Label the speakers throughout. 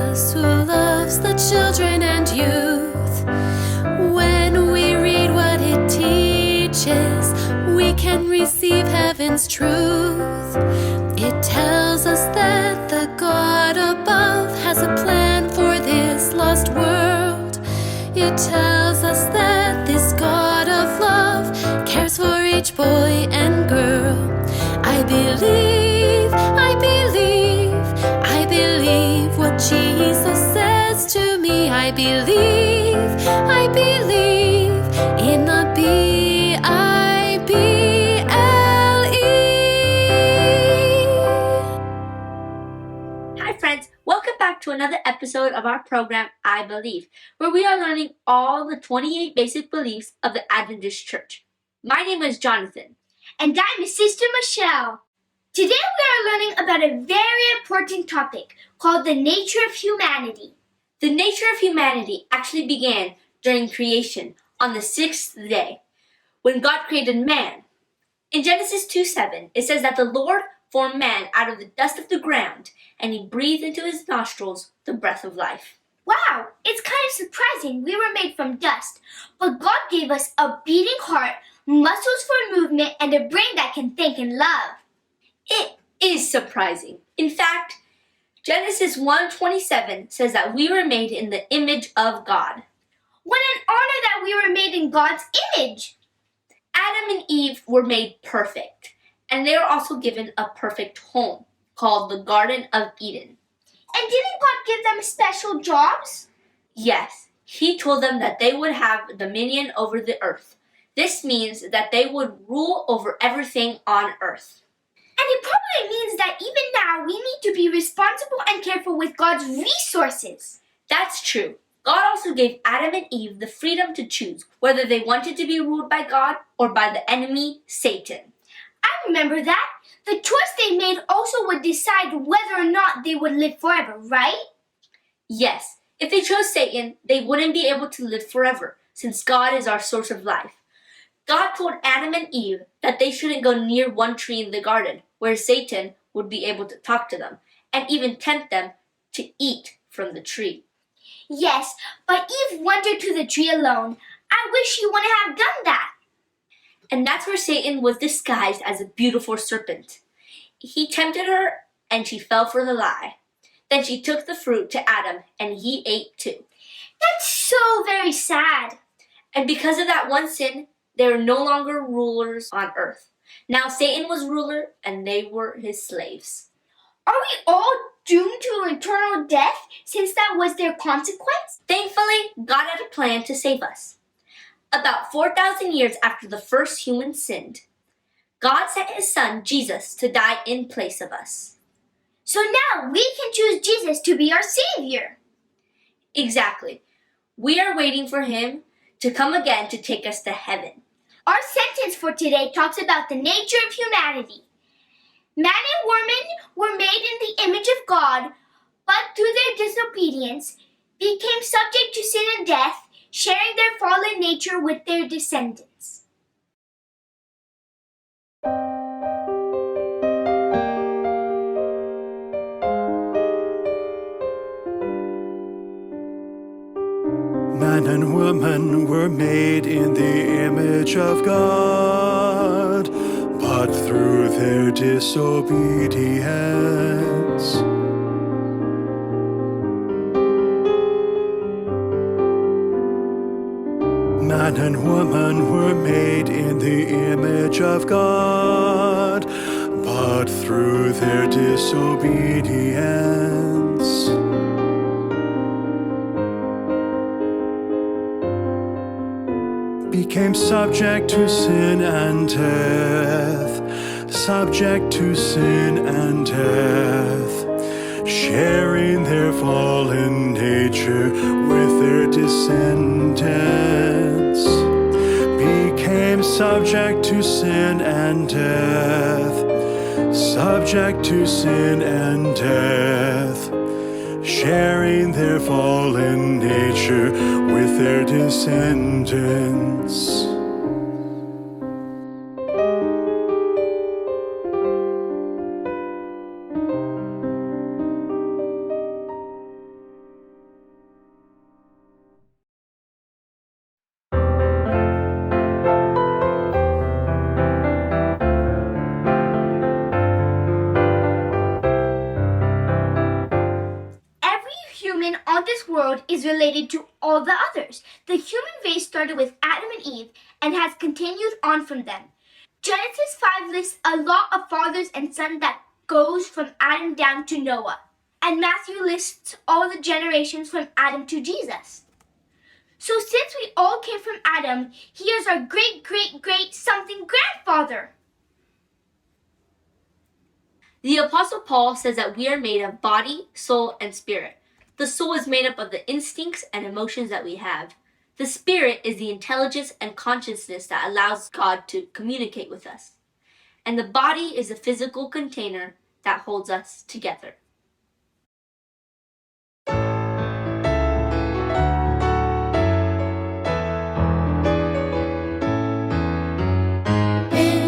Speaker 1: Jesus who loves the children and youth. When we read what it teaches, we can receive heaven's truth. It tells us that the God above has a plan for this lost world. It tells us that this God of love cares for each boy and girl. I believe what Jesus says to me. I believe in the Bible.
Speaker 2: Hi friends, welcome back to another episode of our program, I Believe, where we are learning all the 28 basic beliefs of the Adventist Church. My name is Jonathan.
Speaker 3: And I'm Sister Michelle. Today we are learning about a very important topic called the nature of humanity.
Speaker 2: The nature of humanity actually began during creation on the sixth day, when God created man. In Genesis 2:7, it says that the Lord formed man out of the dust of the ground, and he breathed into his nostrils the breath of life.
Speaker 3: Wow, it's kind of surprising we were made from dust, but God gave us a beating heart, muscles for movement, and a brain that can think and love.
Speaker 2: It is surprising. In fact, Genesis 1:27 says that we were made in the image of God.
Speaker 3: What an honor that we were made in God's image!
Speaker 2: Adam and Eve were made perfect, and they were also given a perfect home called the Garden of Eden.
Speaker 3: And didn't God give them special jobs?
Speaker 2: Yes, he told them that they would have dominion over the earth. This means that they would rule over everything on earth.
Speaker 3: And it probably means that even now we need to be responsible and careful with God's resources.
Speaker 2: That's true. God also gave Adam and Eve the freedom to choose whether they wanted to be ruled by God or by the enemy, Satan.
Speaker 3: I remember that. The choice they made also would decide whether or not they would live forever, right?
Speaker 2: Yes, if they chose Satan, they wouldn't be able to live forever, since God is our source of life. God told Adam and Eve that they shouldn't go near one tree in the garden, where Satan would be able to talk to them, and even tempt them to eat from the tree.
Speaker 3: Yes, but Eve wandered to the tree alone. I wish she wouldn't have done that.
Speaker 2: And that's where Satan was disguised as a beautiful serpent. He tempted her, and she fell for the lie. Then she took the fruit to Adam, and he ate too.
Speaker 3: That's so very sad.
Speaker 2: And because of that one sin, they were no longer rulers on earth. Now Satan was ruler, and they were his slaves.
Speaker 3: Are we all doomed to eternal death since that was their consequence?
Speaker 2: Thankfully, God had a plan to save us. About 4,000 years after the first human sinned, God sent his son, Jesus, to die in place of us.
Speaker 3: So now we can choose Jesus to be our Savior.
Speaker 2: Exactly. We are waiting for him to come again to take us to heaven.
Speaker 3: Our sentence for today talks about the nature of humanity. Man and woman were made in the image of God, but through their disobedience became subject to sin and death, sharing their fallen nature with their descendants.
Speaker 4: Man and woman were made in the image of God, but through their disobedience, man and woman were made in the image of God, but through their disobedience, became subject to sin and death, subject to sin and death, sharing their fallen nature with their descendants, became subject to sin and death, subject to sin and death, sharing their fallen nature with their descendants.
Speaker 3: human on this world is related to all the others. The human race started with Adam and Eve and has continued on from them. Genesis 5 lists a lot of fathers and sons that goes from Adam down to Noah. And Matthew lists all the generations from Adam to Jesus. So since we all came from Adam, he is our great something grandfather.
Speaker 2: The Apostle Paul says that we are made of body, soul, and spirit. The soul is made up of the instincts and emotions that we have. The spirit is the intelligence and consciousness that allows God to communicate with us. And the body is a physical container that holds us together.
Speaker 1: In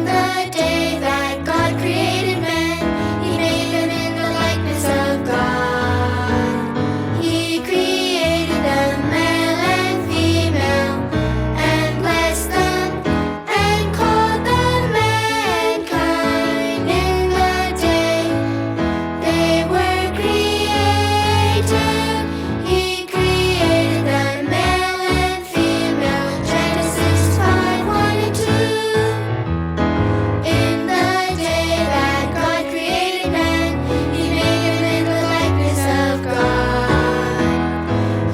Speaker 1: the day that God created man, He made them in the likeness of God. He created them male and female, and blessed them, and called them mankind. In the day they were created, He created them male and female. Genesis 5:1-2. In the day that God created man, He made him in the likeness of God.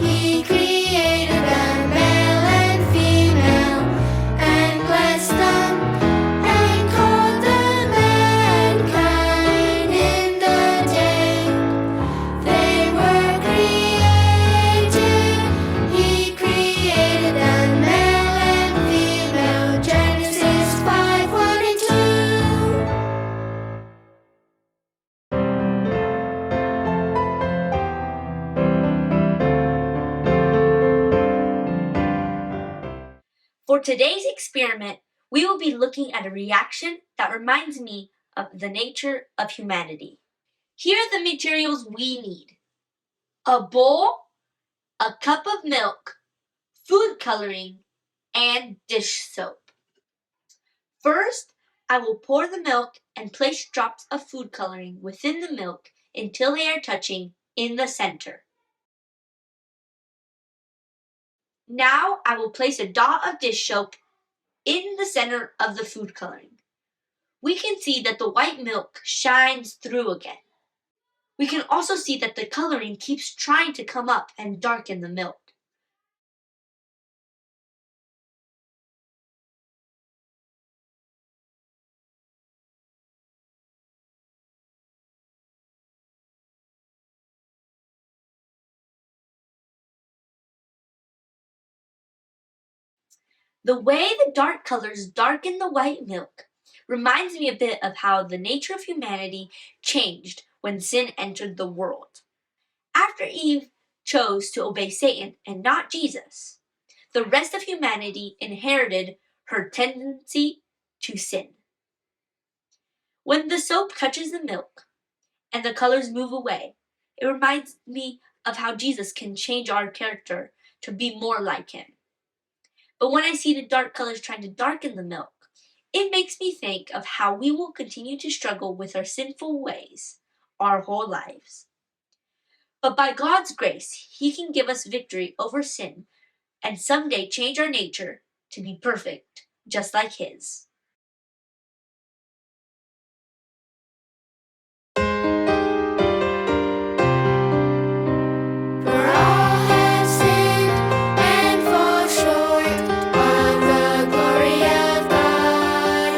Speaker 1: He created them male and female, and blessed them, and called them mankind. In the day they were created, He created them male and female. Genesis 5:1-2.
Speaker 2: For today's experiment, we will be looking at a reaction that reminds me of the nature of humanity. Here are the materials we need: a bowl, a cup of milk, food coloring, and dish soap. First, I will pour the milk and place drops of food coloring within the milk until they are touching in the center. Now I will place a dot of dish soap in the center of the food coloring. We can see that the white milk shines through again. We can also see that the coloring keeps trying to come up and darken the milk. The way the dark colors darken the white milk reminds me a bit of how the nature of humanity changed when sin entered the world. After Eve chose to obey Satan and not Jesus, the rest of humanity inherited her tendency to sin. When the soap touches the milk and the colors move away, it reminds me of how Jesus can change our character to be more like Him. But when I see the dark colors trying to darken the milk, it makes me think of how we will continue to struggle with our sinful ways our whole lives. But by God's grace, He can give us victory over sin and someday change our nature to be perfect, just like His.
Speaker 1: For all have sinned and fall short of the glory of God.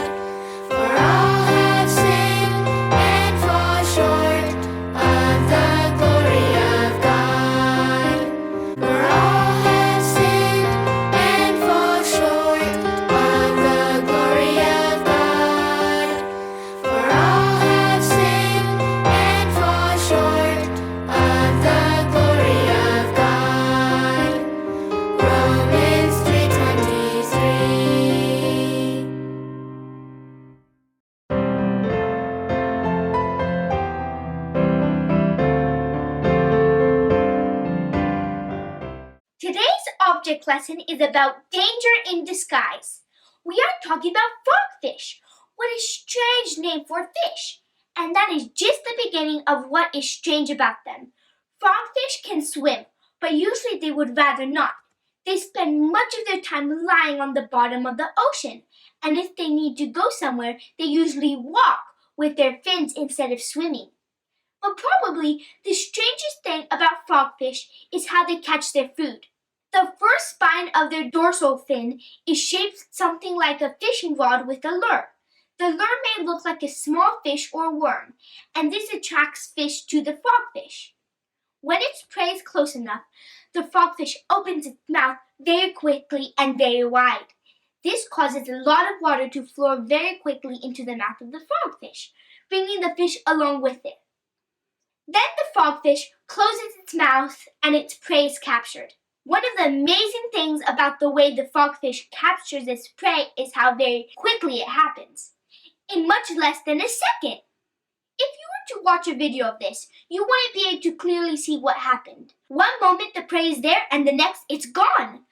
Speaker 1: For all have sinned and fall short of the glory of God. For all have sinned and fall short of the glory of God. For all have sinned and fall short of the glory of God. Romans 3:23.
Speaker 3: Today's object lesson is about danger in disguise. We are talking about frogfish. What a strange name for a fish. And that is just the beginning of what is strange about them. Frogfish can swim, but usually they would rather not. They spend much of their time lying on the bottom of the ocean, and if they need to go somewhere, they usually walk with their fins instead of swimming. But probably the strangest thing about frogfish is how they catch their food. The first spine of their dorsal fin is shaped something like a fishing rod with a lure. The lure may look like a small fish or worm, and this attracts fish to the frogfish. When its prey is close enough, the frogfish opens its mouth very quickly and very wide. This causes a lot of water to flow very quickly into the mouth of the frogfish, bringing the fish along with it. Then the frogfish closes its mouth and its prey is captured. One of the amazing things about the way the frogfish captures its prey is how very quickly it happens, in much less than a second. If you were to watch a video of this, you wouldn't be able to clearly see what happened. One moment the prey is there and the next it's gone.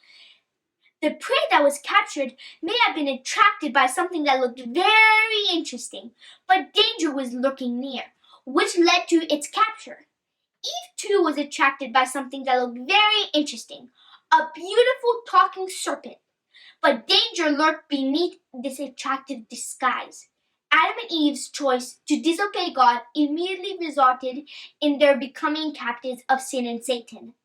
Speaker 3: The prey that was captured may have been attracted by something that looked very interesting, but danger was lurking near, which led to its capture. Eve too was attracted by something that looked very interesting, a beautiful talking serpent. But danger lurked beneath this attractive disguise. Adam and Eve's choice to disobey God immediately resulted in their becoming captives of sin and Satan.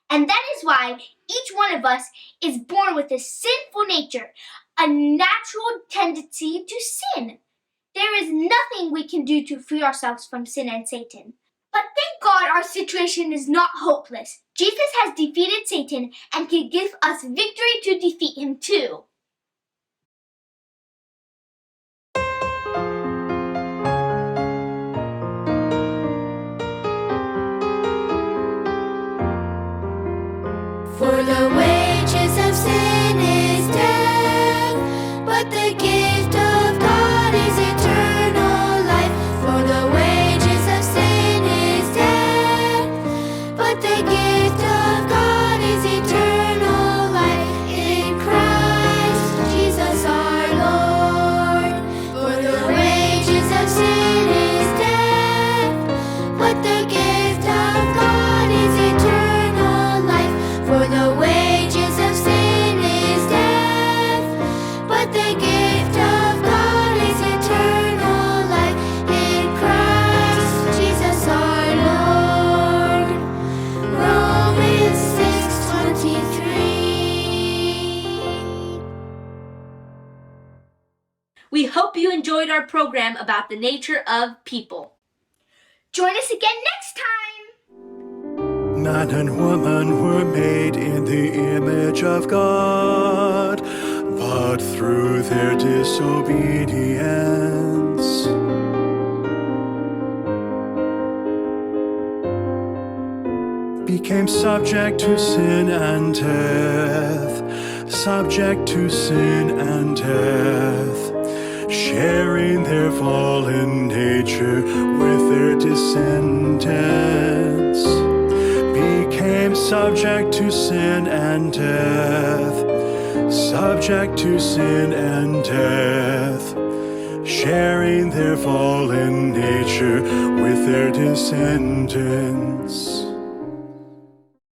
Speaker 3: And that is why each one of us is born with a sinful nature, a natural tendency to sin. There is nothing we can do to free ourselves from sin and Satan. But thank God our situation is not hopeless. Jesus has defeated Satan and can give us victory to defeat him too.
Speaker 1: For the wages of sin is death, but the gift of God is eternal life. For the wages of sin is death, but the gift of God is eternal life in Christ Jesus our Lord. For the wages of sin is death, but the gift of God is eternal life. For the wages of sin is death, but the gift of God is eternal life in Christ Jesus our Lord. Romans 6:23.
Speaker 2: We hope you enjoyed our program about the nature of people.
Speaker 3: Join us again next time.
Speaker 4: Man and woman were made in the image of God, but through their disobedience, became subject to sin and death, subject to sin and death, sharing their fallen nature with their descendants. Became subject to sin and death, subject to sin and death, sharing their fallen nature with their descendants.